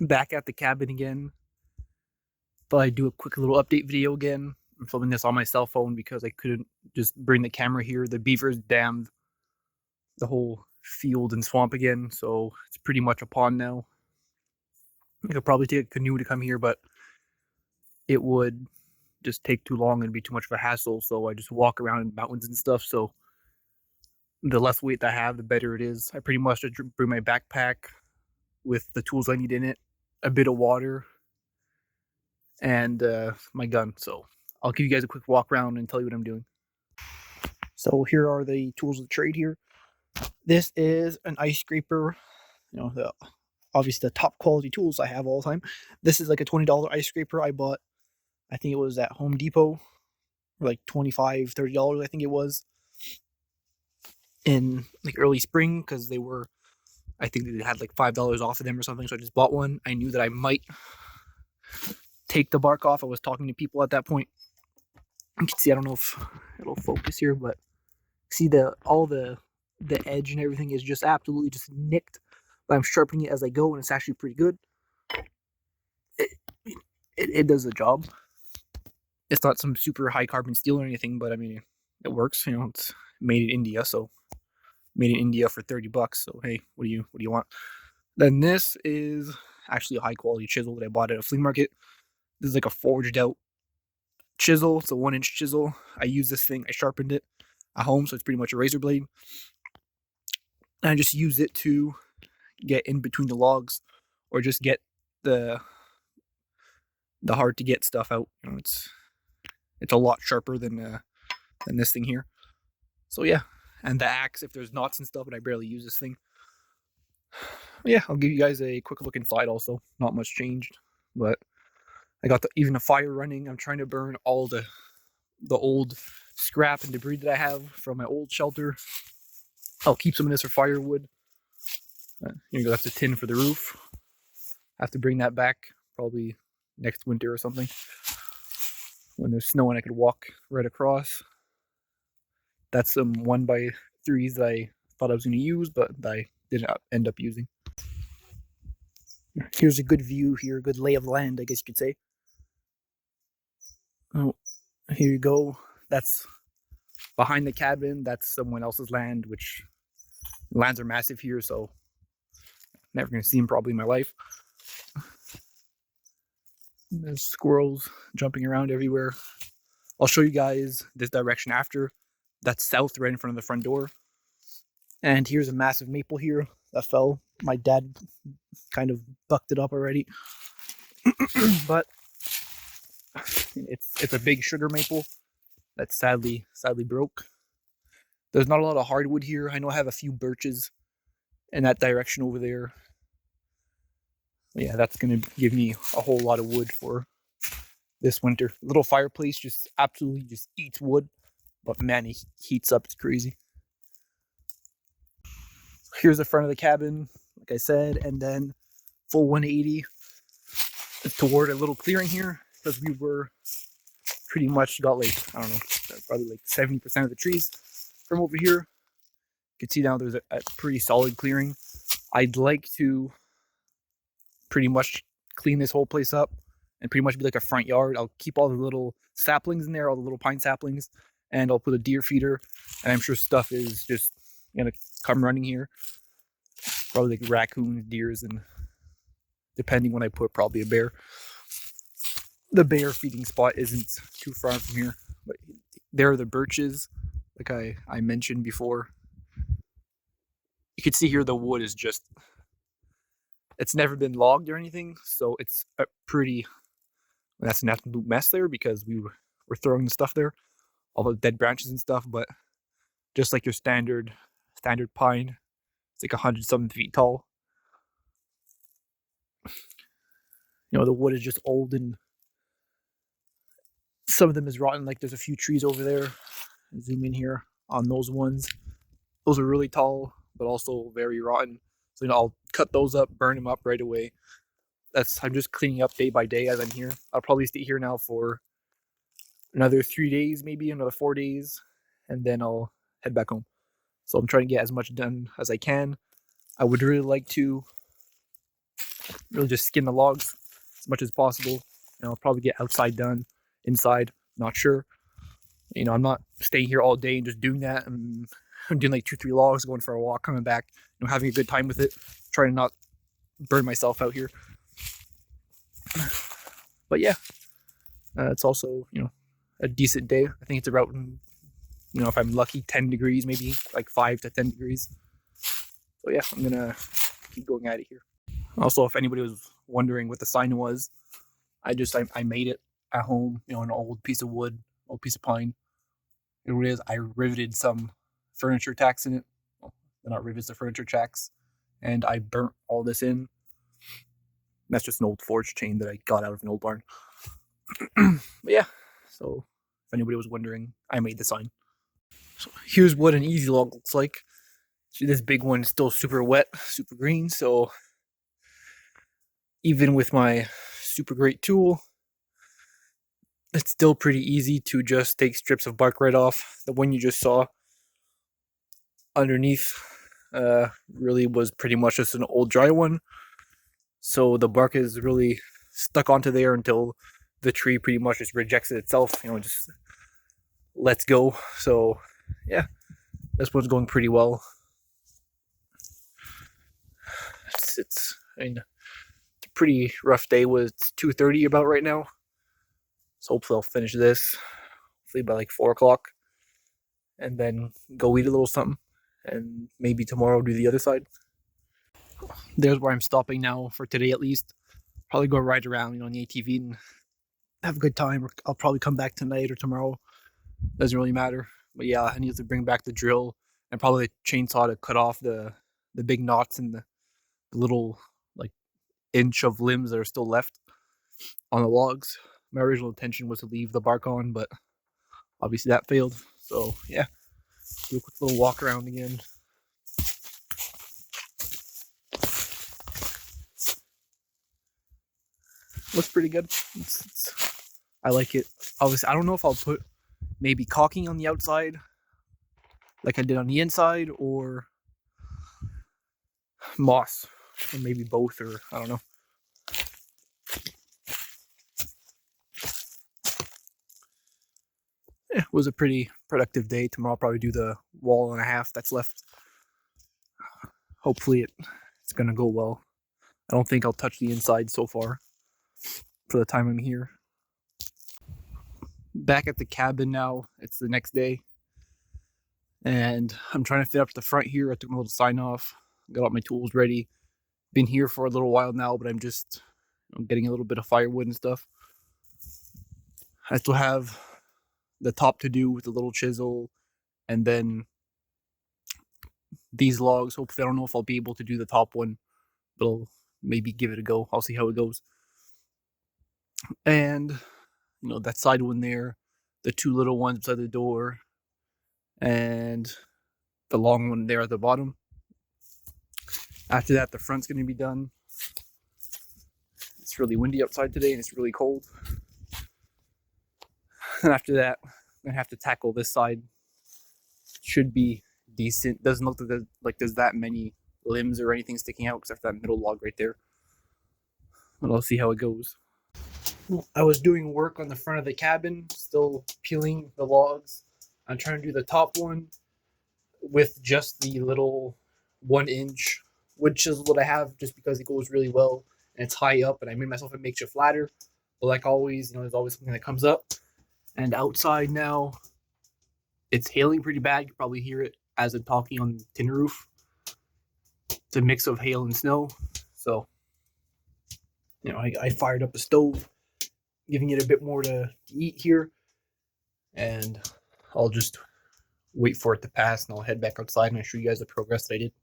Back at the cabin again. Thought I'd do a quick little update video again. I'm filming this on my cell phone because I couldn't just bring the camera here. The beavers dammed the whole field and swamp again, so it's pretty much a pond now. I could probably take a canoe to come here, but it would just take too long and be too much of a hassle, so I just walk around in mountains and stuff, so the less weight I have, the better it is. I pretty much just bring my backpack with the tools I need in it, a bit of water, and my gun. So I'll give you guys a quick walk around and tell you what I'm doing. So here are the tools of the trade here. This is an ice scraper, obviously the top quality tools I have all the time. This is like a $20 ice scraper I bought. I think it was at Home Depot for like $25, $30, I think it was, in like early spring, because I think they had like $5 off of them or something, so I just bought one. I knew that I might take the bark off. I was talking to people at that point. You can see, I don't know if it'll focus here, but see all the edge and everything is just absolutely just nicked. But I'm sharpening it as I go, and it's actually pretty good. It does the job. It's not some super high carbon steel or anything, but I mean, it works. It's made in India, so made in India for $30. So hey, what do you want? Then this is actually a high quality chisel that I bought at a flea market. This is like a forged out chisel. It's a 1-inch chisel. I use this thing. I sharpened it at home, so it's pretty much a razor blade. And I just use it to get in between the logs, or just get the hard to get stuff out. It's a lot sharper than this thing here. So yeah, and the axe, if there's knots and stuff, and I barely use this thing. Yeah, I'll give you guys a quick look inside also. Not much changed, but I got even a fire running. I'm trying to burn all the old scrap and debris that I have from my old shelter. I'll keep some of this for firewood. Here you go, that's a tin for the roof. I have to bring that back probably next winter or something, when there's snow and I could walk right across. That's some 1x3s that I thought I was going to use, but I didn't end up using. Here's a good view here, good lay of land, I guess you could say. Oh, here you go. That's behind the cabin. That's someone else's land, which lands are massive here, so never going to see them probably in my life. There's squirrels jumping around everywhere. I'll show you guys this direction after. That's south, right in front of the front door. And here's a massive maple here that fell. My dad kind of bucked it up already. But it's a big sugar maple that sadly broke. There's not a lot of hardwood here. I know I have a few birches in that direction over there. Yeah, that's going to give me a whole lot of wood for this winter. Little fireplace just absolutely just eats wood, but man, it heats up. It's crazy. Here's the front of the cabin, like I said, and then full 180 toward a little clearing here, because we were pretty much got like, I don't know, probably like 70% of the trees from over here. You can see now there's a pretty solid clearing. I'd like to pretty much clean this whole place up and pretty much be like a front yard. I'll keep all the little saplings in there, all the little pine saplings, and I'll put a deer feeder, and I'm sure stuff is just gonna come running here. Probably like raccoons, deers, and depending when I put, probably a bear. The bear feeding spot isn't too far from here, but there are the birches, like I mentioned before. You can see here the wood is just, it's never been logged or anything, so it's a pretty, that's an absolute mess there, because we were throwing the stuff there, all the dead branches and stuff. But just like your standard pine, it's like 100-something feet tall. The wood is just old, and some of them is rotten. Like there's a few trees over there. Zoom in here on those ones. Those are really tall, but also very rotten. So I'll cut those up, burn them up right away. I'm just cleaning up day by day as I'm here. I'll probably stay here now for another 3 days, maybe another 4 days, and then I'll head back home. So I'm trying to get as much done as I can. I would really like to really just skin the logs as much as possible. I'll probably get outside done, inside, not sure. I'm not staying here all day and just doing that. I'm doing like 2-3 logs, going for a walk, coming back, having a good time with it, trying to not burn myself out here. But yeah, it's also, a decent day. I think it's about, if I'm lucky, 10 degrees, maybe like 5 to 10 degrees. So yeah, I'm gonna keep going at it here. Also, if anybody was wondering what the sign was, I made it at home, an old piece of wood, old piece of pine. It is. I riveted some furniture tacks in it. Well, they're not rivets, they're furniture tacks. And I burnt all this in. That's just an old forge chain that I got out of an old barn. But yeah, so if anybody was wondering, I made the sign. So here's what an easy log looks like. See, this big one is still super wet, super green, so even with my super great tool, it's still pretty easy to just take strips of bark right off. The one you just saw underneath really was pretty much just an old dry one. So the bark is really stuck onto there until the tree pretty much just rejects it itself, just lets go. So yeah, this one's going pretty well. It's a pretty rough day. It's 2:30 about right now. So hopefully I'll finish this, hopefully by like 4 o'clock, and then go eat a little something, and maybe tomorrow do the other side. There's where I'm stopping now for today at least. Probably go ride around, on the ATV and have a good time. Or I'll probably come back tonight or tomorrow. Doesn't really matter. But yeah, I need to bring back the drill and probably a chainsaw to cut off the big knots and the little like inch of limbs that are still left on the logs. My original intention was to leave the bark on, but obviously that failed. So yeah, do a quick little walk around again. Looks pretty good. I like it. Obviously, I don't know if I'll put maybe caulking on the outside like I did on the inside, or moss, or maybe both, or I don't know. It was a pretty productive day. Tomorrow I'll probably do the wall and a half that's left. Hopefully it's gonna go well. I don't think I'll touch the inside so far for the time I'm here. Back at the cabin now. It's the next day, and I'm trying to fit up to the front here. I took my little sign off, got all my tools ready. Been here for a little while now, but I'm just getting a little bit of firewood and stuff. I still have the top to do with the little chisel, and then these logs. Hopefully, I don't know if I'll be able to do the top one, but I'll maybe give it a go. I'll see how it goes. And that side one there, the 2 little ones beside the door, and the long one there at the bottom. After that, the front's going to be done. It's really windy outside today, and it's really cold. And after that, I'm going to have to tackle this side. Should be decent. Doesn't look like there's that many limbs or anything sticking out except for that middle log right there. But I'll see how it goes. I was doing work on the front of the cabin, still peeling the logs. I'm trying to do the top one with just the little 1-inch wood chisel that I have, just because it goes really well and it's high up, and I made myself a makeshift ladder. But like always, there's always something that comes up. And outside now, it's hailing pretty bad. You can probably hear it as I'm talking on the tin roof. It's a mix of hail and snow. So, I fired up the stove, giving it a bit more to eat here. And I'll just wait for it to pass, and I'll head back outside and I'll show you guys the progress that I did.